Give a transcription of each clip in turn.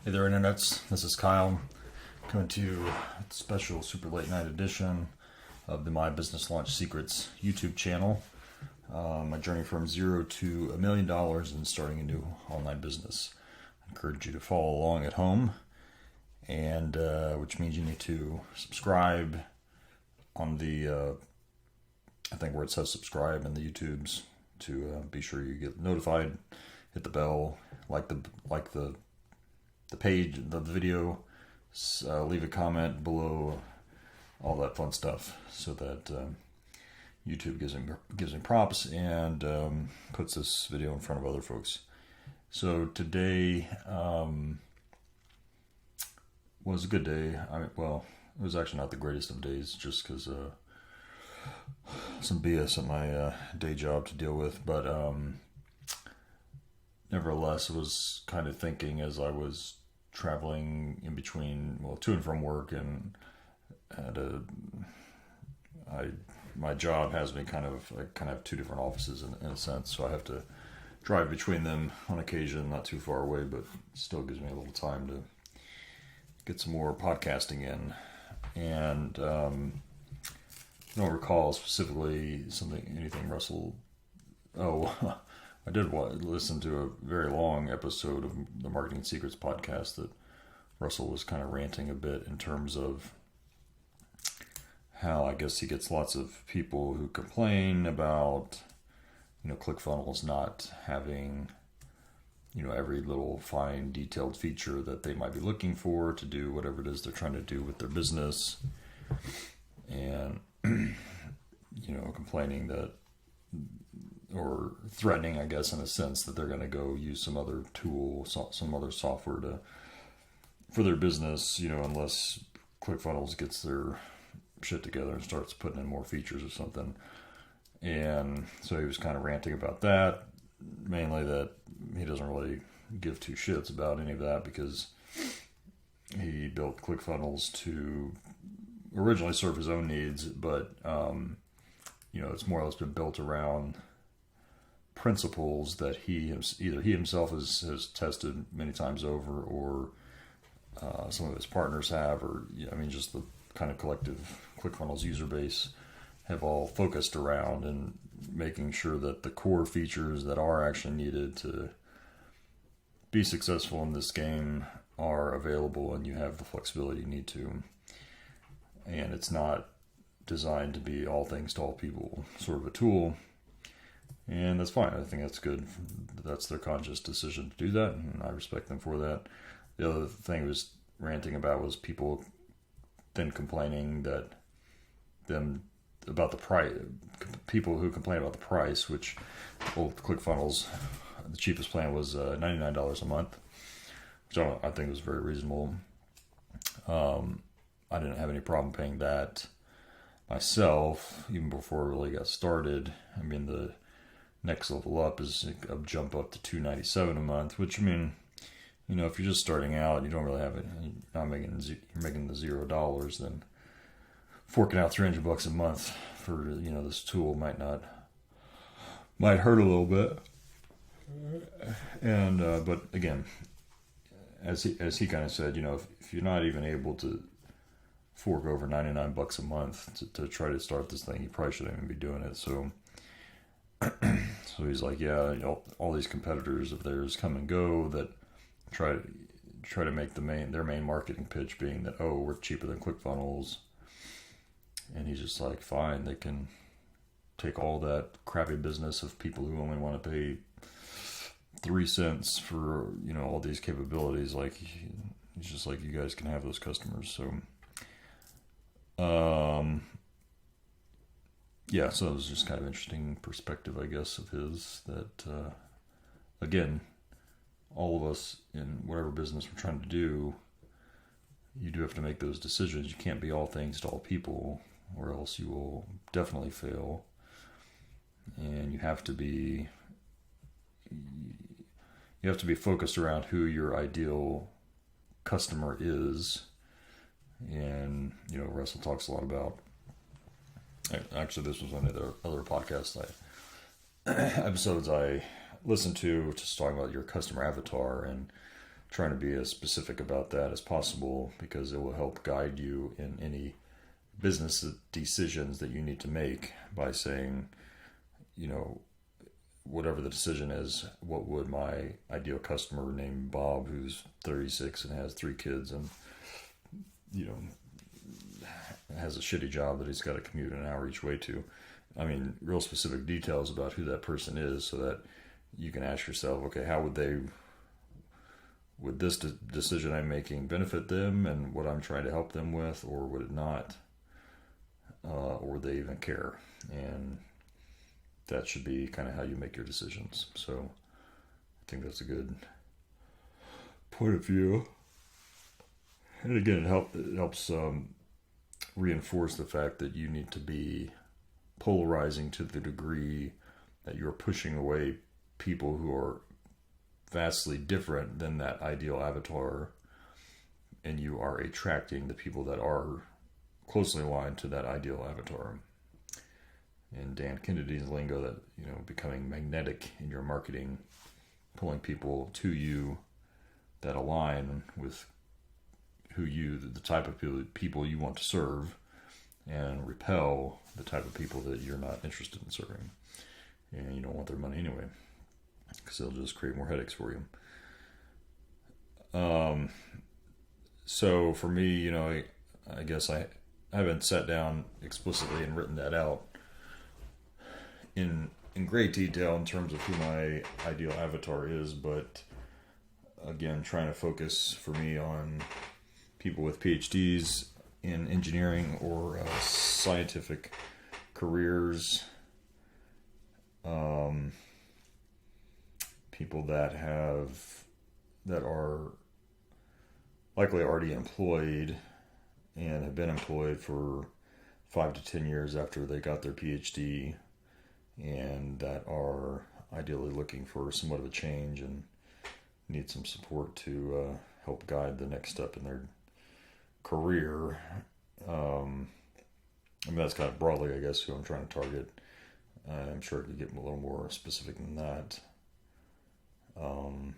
Hey there, internets. This is Kyle coming to a special super late night edition of the My Business Launch Secrets YouTube channel. My journey from zero to $1 million and starting a new online business. I encourage you to follow along at home, and which means you need to subscribe on the I think where it says subscribe in the YouTubes to be sure you get notified. Hit the bell, like the page, the video, leave a comment below, all that fun stuff, so that YouTube gives me props and puts this video in front of other folks. So today was a good day. It was actually not the greatest of days, just because some BS at my day job to deal with, but nevertheless, I was kind of thinking as I was traveling in between, to and from work, and my job has me I have two different offices in a sense, so I have to drive between them on occasion, not too far away, but still gives me a little time to get some more podcasting in. And I don't recall specifically anything Russell. I did listen to a very long episode of the Marketing Secrets podcast that Russell was kind of ranting a bit in terms of how I guess he gets lots of people who complain about, ClickFunnels not having, every little fine detailed feature that they might be looking for to do whatever it is they're trying to do with their business. And, complaining that, or threatening, I guess, in a sense, that they're going to go use some other tool, some other software for their business, unless ClickFunnels gets their shit together and starts putting in more features or something. And so he was kind of ranting about that, mainly that he doesn't really give two shits about any of that, because he built ClickFunnels to originally serve his own needs, but it's more or less been built around principles that either he himself has tested many times over, or some of his partners have, or just the kind of collective ClickFunnels user base have all focused around, and making sure that the core features that are actually needed to be successful in this game are available, and you have the flexibility you need to. And it's not designed to be all things to all people, sort of a tool. And that's fine. I think that's good. That's their conscious decision to do that, and I respect them for that. The other thing he was ranting about was people then complaining about the price. People who complain about the price, which old ClickFunnels, the cheapest plan was $99 a month, which I think was very reasonable. I didn't have any problem paying that myself, even before I really got started. The next level up is a jump up to $297 a month, which, if you're just starting out, you don't really have it, you're making the $0, then forking out $300 a month for, this tool might hurt a little bit. And, but again, as he kind of said, if you're not even able to fork over $99 a month to try to start this thing, you probably shouldn't even be doing it. So he's like, all these competitors of theirs come and go that try to make their main marketing pitch being that, we're cheaper than ClickFunnels. And he's just like, fine, they can take all that crappy business of people who only want to pay 3 cents for, all these capabilities. Like, he's just like, you guys can have those customers. So, so it was just kind of interesting perspective, I guess, of his, that, again, all of us in whatever business we're trying to do, you do have to make those decisions. You can't be all things to all people, or else you will definitely fail. And you have to be focused around who your ideal customer is. And, Russell talks a lot about, actually this was one of the other podcasts episodes I listened to, just talking about your customer avatar and trying to be as specific about that as possible, because it will help guide you in any business decisions that you need to make by saying, whatever the decision is, what would my ideal customer named Bob, who's 36 and has 3 kids and, has a shitty job that he's got to commute an hour each way to. I mean, real specific details about who that person is, so that you can ask yourself, okay, how would this decision I'm making benefit them and what I'm trying to help them with, or would it not? Or would they even care? And that should be kind of how you make your decisions. So I think that's a good point of view. And again, it helps reinforce the fact that you need to be polarizing to the degree that you're pushing away people who are vastly different than that ideal avatar, and you are attracting the people that are closely aligned to that ideal avatar. And Dan Kennedy's lingo, that becoming magnetic in your marketing, pulling people to you that align with the type of people you want to serve, and repel the type of people that you're not interested in serving, and you don't want their money anyway, because they'll just create more headaches for you. So for me, I guess I haven't sat down explicitly and written that out in great detail in terms of who my ideal avatar is, but again, trying to focus for me on people with PhDs in engineering or scientific careers, people that are likely already employed and have been employed for 5 to 10 years after they got their PhD, and that are ideally looking for somewhat of a change and need some support to help guide the next step in their career. That's kind of broadly, I guess, who I'm trying to target. I'm sure I could get a little more specific than that. And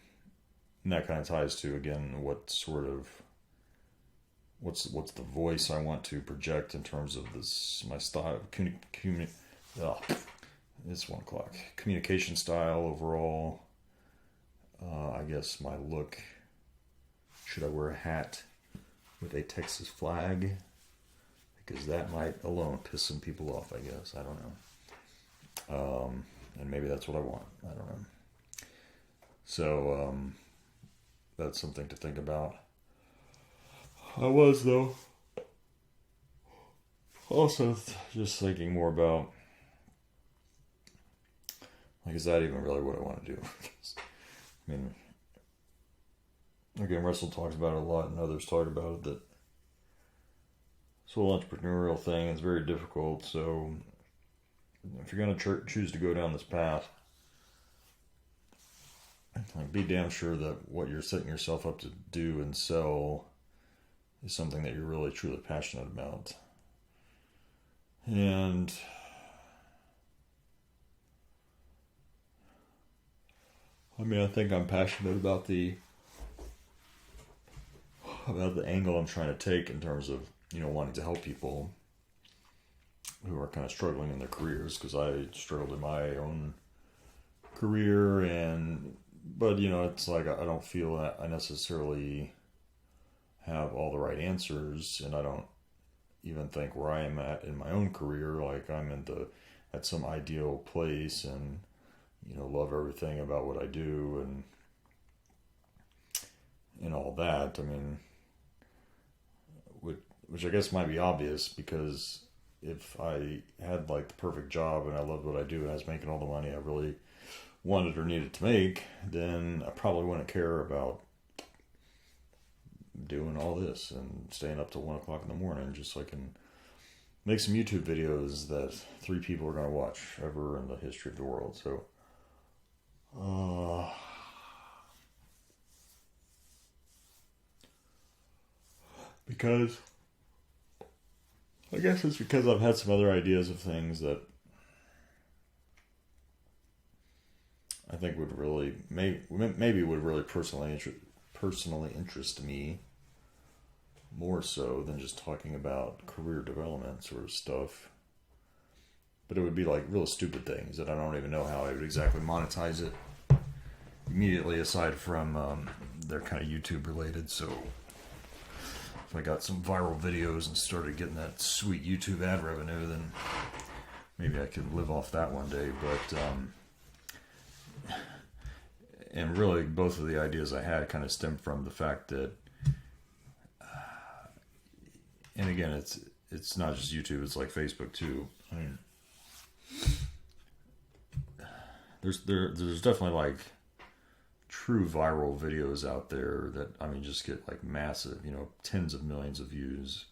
that kind of ties to, again, what's the voice I want to project in terms of my style, it's 1 o'clock. Communication style overall. I guess my look. Should I wear a hat with a Texas flag? Because that might alone piss some people off, I guess. I don't know. And maybe that's what I want. I don't know. So, that's something to think about. I was, though, also just thinking more about, is that even really what I want to do? I mean, again, Russell talks about it a lot, and others talk about it, that this whole entrepreneurial thing is very difficult. So if you're going to choose to go down this path, be damn sure that what you're setting yourself up to do and sell is something that you're really truly passionate about. And I think I'm passionate about the angle I'm trying to take in terms of, wanting to help people who are kind of struggling in their careers, because I struggled in my own career, but it's like I don't feel that I necessarily have all the right answers, and I don't even think where I am at in my own career, like I'm at some ideal place and love everything about what I do and all that. I mean, which I guess might be obvious, because if I had the perfect job and I loved what I do and I was making all the money I really wanted or needed to make, then I probably wouldn't care about doing all this and staying up till 1 o'clock in the morning just so I can make some YouTube videos that 3 people are going to watch ever in the history of the world. So, because I guess it's because I've had some other ideas of things that I think would really maybe would really personally interest me more so than just talking about career development sort of stuff. But it would be like real stupid things that I don't even know how I would exactly monetize it immediately, aside from they're kind of YouTube related. So if I got some viral videos and started getting that sweet YouTube ad revenue, then maybe I could live off that one day. But and really both of the ideas I had kind of stemmed from the fact that and again, it's not just YouTube, it's like Facebook too. I mean, there's definitely like true viral videos out there that, I mean, just get like massive, tens of millions of views.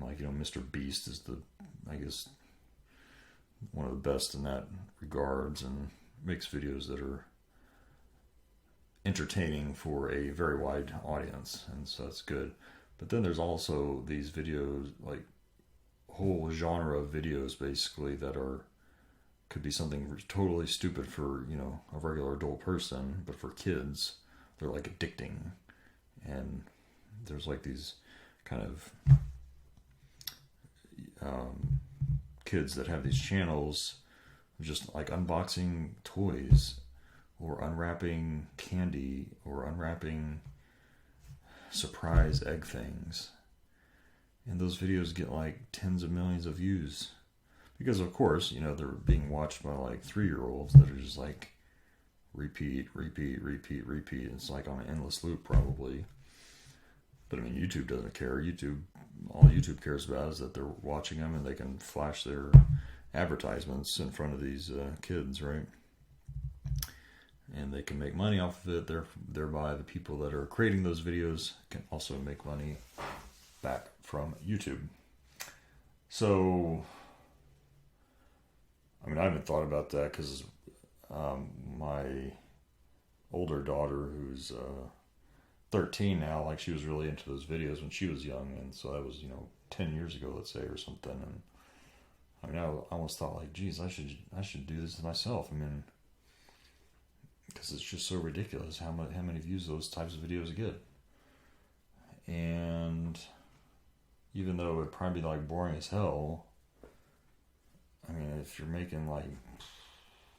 Like, Mr. Beast is I guess, one of the best in that regards, and makes videos that are entertaining for a very wide audience, and so that's good. But then there's also these videos, like whole genre of videos basically that could be something totally stupid for, a regular adult person, but for kids, they're like addicting. And there's like these kind of kids that have these channels just like unboxing toys or unwrapping candy or unwrapping surprise egg things, and those videos get like tens of millions of views because, of course, they're being watched by like 3-year-olds that are just like repeat. It's like on an endless loop probably. But I mean, YouTube doesn't care. All YouTube cares about is that they're watching them and they can flash their advertisements in front of these kids, right? And they can make money off of it. Thereby, the people that are creating those videos can also make money back from YouTube. So, I mean, I haven't thought about that because my older daughter, who's 13 now, like, she was really into those videos when she was young, and so that was 10 years ago, let's say, or something. And I mean, I almost thought like, geez, I should do this myself. I mean, because it's just so ridiculous how many views those types of videos get. And even though it'd probably be like boring as hell, I mean, if you're making like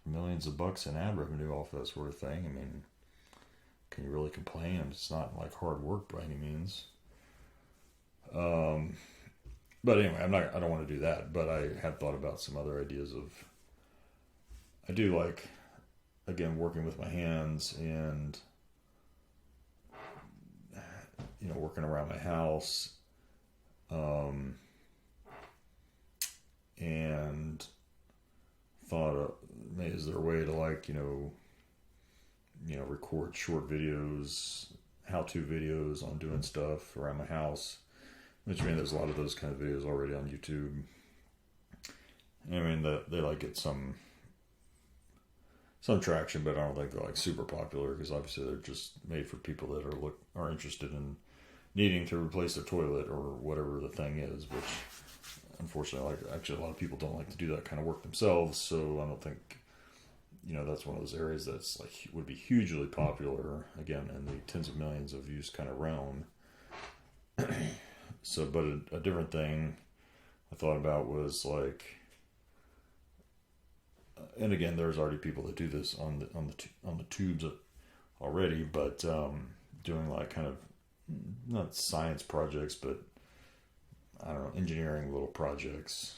millions of bucks in ad revenue off that sort of thing, I mean, can you really complain? It's not like hard work by any means. But anyway, I don't want to do that, but I had thought about some other ideas I do like, again, working with my hands and, working around my house, and thought, is there a way to like, record short videos, how-to videos on doing stuff around my house, which, I mean, there's a lot of those kind of videos already on YouTube. I mean, they like get some traction, but I don't think they're like super popular because obviously they're just made for people that are interested in needing to replace their toilet or whatever the thing is, which unfortunately, actually a lot of people don't like to do that kind of work themselves. So I don't think, that's one of those areas that's like would be hugely popular, again, in the tens of millions of views kind of realm. So, but a different thing I thought about was like, and again, there's already people that do this on the tubes already, but doing like kind of not science projects, but I don't know, engineering little projects,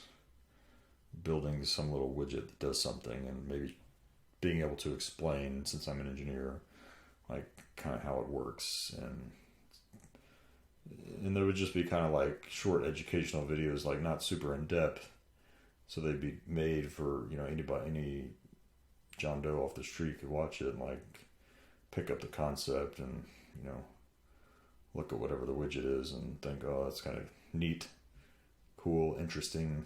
building some little widget that does something, and maybe being able to explain, since I'm an engineer, like kind of how it works, and there would just be kind of like short educational videos, like not super in depth. So they'd be made for, any John Doe off the street could watch it and like pick up the concept and, look at whatever the widget is and think, oh, that's kind of neat, cool, interesting.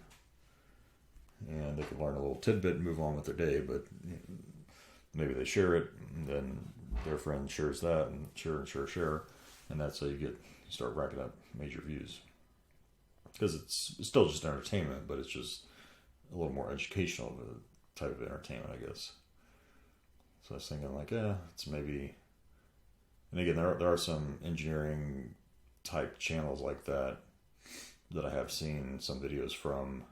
And they could learn a little tidbit and move on with their day, but maybe they share it and then their friend shares that and share. And that's how you start racking up major views. Because it's still just entertainment, but it's just a little more educational type of entertainment, I guess. So I was thinking like, it's maybe And again, there are some engineering type channels like that I have seen some videos from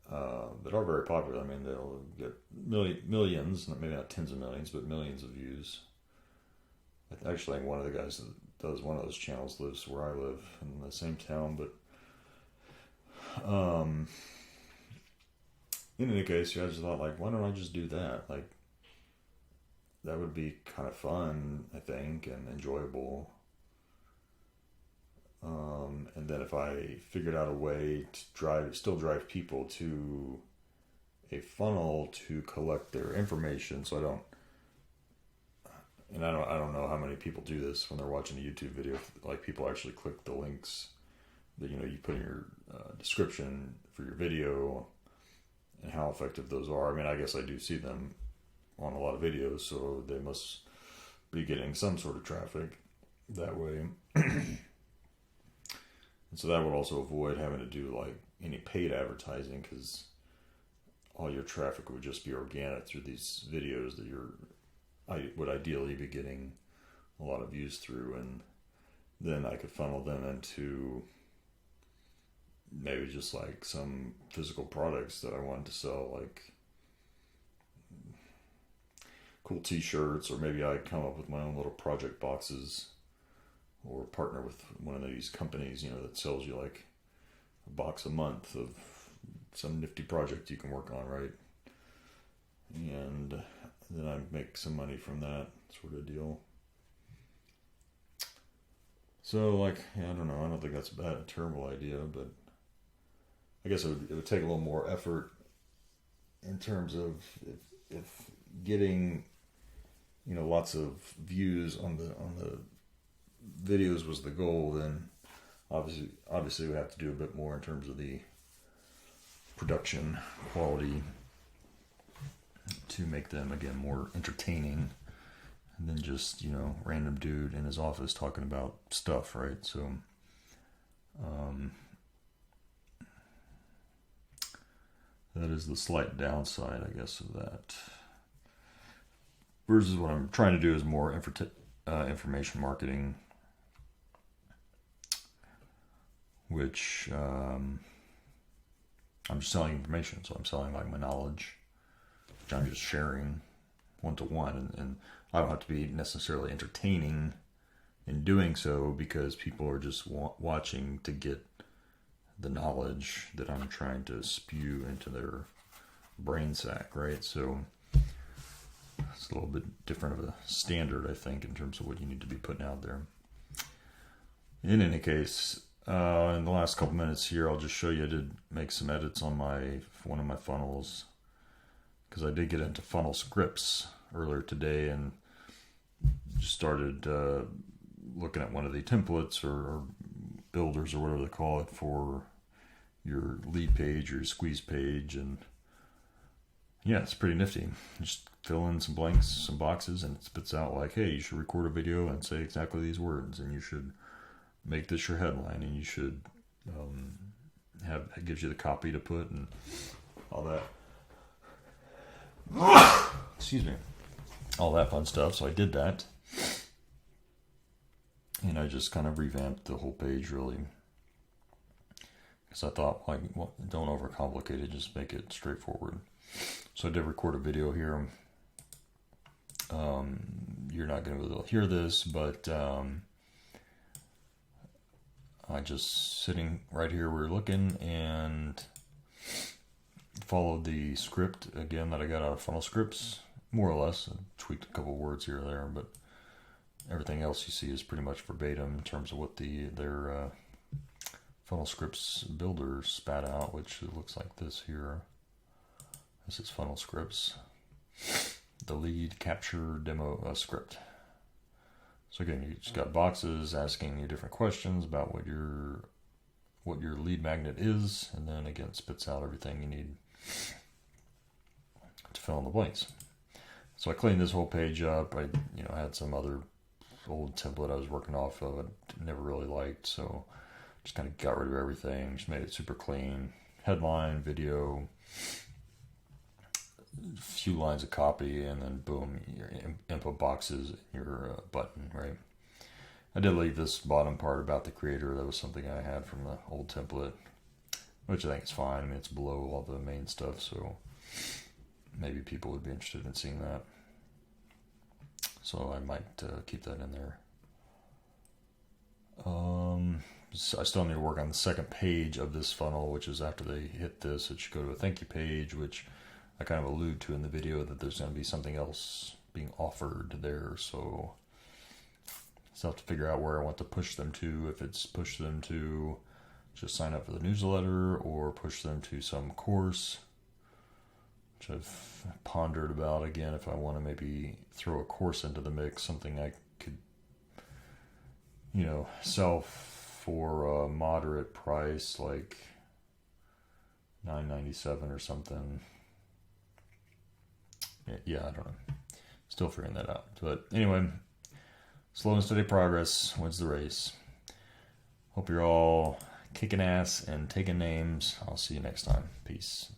that are very popular. I mean, they'll get millions, maybe not tens of millions, but millions of views. Actually, one of the guys that does one of those channels lives where I live in the same town, but in any case, I just thought, like, why don't I just do that? Like, that would be kind of fun, I think, and enjoyable. And then if I figured out a way to still drive people to a funnel to collect their information, so I don't know how many people do this when they're watching a YouTube video. Like, people actually click the links that you put in your description for your video, and how effective those are. I mean, I guess I do see them on a lot of videos, so they must be getting some sort of traffic that way. And so that would also avoid having to do like any paid advertising, because all your traffic would just be organic through these videos that I would ideally be getting a lot of views through, and then I could funnel them into maybe just like some physical products that I wanted to sell, like cool t-shirts, or maybe I come up with my own little project boxes, or partner with one of these companies, that sells you like a box a month of some nifty project you can work on, right? And then I make some money from that sort of deal. So, like, I don't know. I don't think that's a terrible idea, but I guess it would take a little more effort in terms of if getting, lots of views on the videos was the goal, then obviously we have to do a bit more in terms of the production quality to make them, again, more entertaining than just, random dude in his office talking about stuff, right? So that is the slight downside, I guess, of that. Versus what I'm trying to do is more information marketing, which I'm just selling information. So I'm selling like my knowledge, which I'm just sharing one-to-one. And I don't have to be necessarily entertaining in doing so, because people are just watching to get the knowledge that I'm trying to spew into their brain sack, right? So it's a little bit different of a standard, I think, in terms of what you need to be putting out there. In any case, in the last couple minutes here, I'll just show you I did make some edits on one of my funnels, because I did get into funnel scripts earlier today and just started looking at one of the templates or builders or whatever they call it for your lead page or your squeeze page. And yeah, it's pretty nifty. Just fill in some blanks, some boxes, and it spits out like, hey, you should record a video and say exactly these words, and you should make this your headline, and you should it gives you the copy to put and all that. Excuse me. All that fun stuff. So I did that, and I just kind of revamped the whole page, really, because I thought, like, well, don't overcomplicate it, just make it straightforward. So I did record a video here. You're not going to be able to hear this, but I just sitting right here, we're looking, and followed the script again that I got out of Funnel Scripts, more or less. I tweaked a couple words here or there, but everything else you see is pretty much verbatim in terms of what their Funnel Scripts builder spat out, which looks like this here. This is Funnel Scripts, the lead capture demo script. So again, you just got boxes asking you different questions about what your lead magnet is, and then again it spits out everything you need to fill in the blanks. So I cleaned this whole page up. I had some other old template I was working off of I never really liked, so just kind of got rid of everything, just made it super clean. Headline, video, few lines of copy, and then boom, your info boxes, your button, right? I did leave this bottom part about the creator. That was something I had from the old template, which I think is fine. I mean, it's below all the main stuff, so maybe people would be interested in seeing that. So I might keep that in there. So I still need to work on the second page of this funnel, which is after they hit this, it should go to a thank you page, which I kind of allude to in the video that there's going to be something else being offered there. So still have to figure out where I want to push them to, if it's push them to just sign up for the newsletter or push them to some course, which I've pondered about again, if I want to maybe throw a course into the mix, something I could, sell for a moderate price, like $9.97 or something. Yeah, I don't know. Still figuring that out. But anyway, slow and steady progress wins the race. Hope you're all kicking ass and taking names. I'll see you next time. Peace.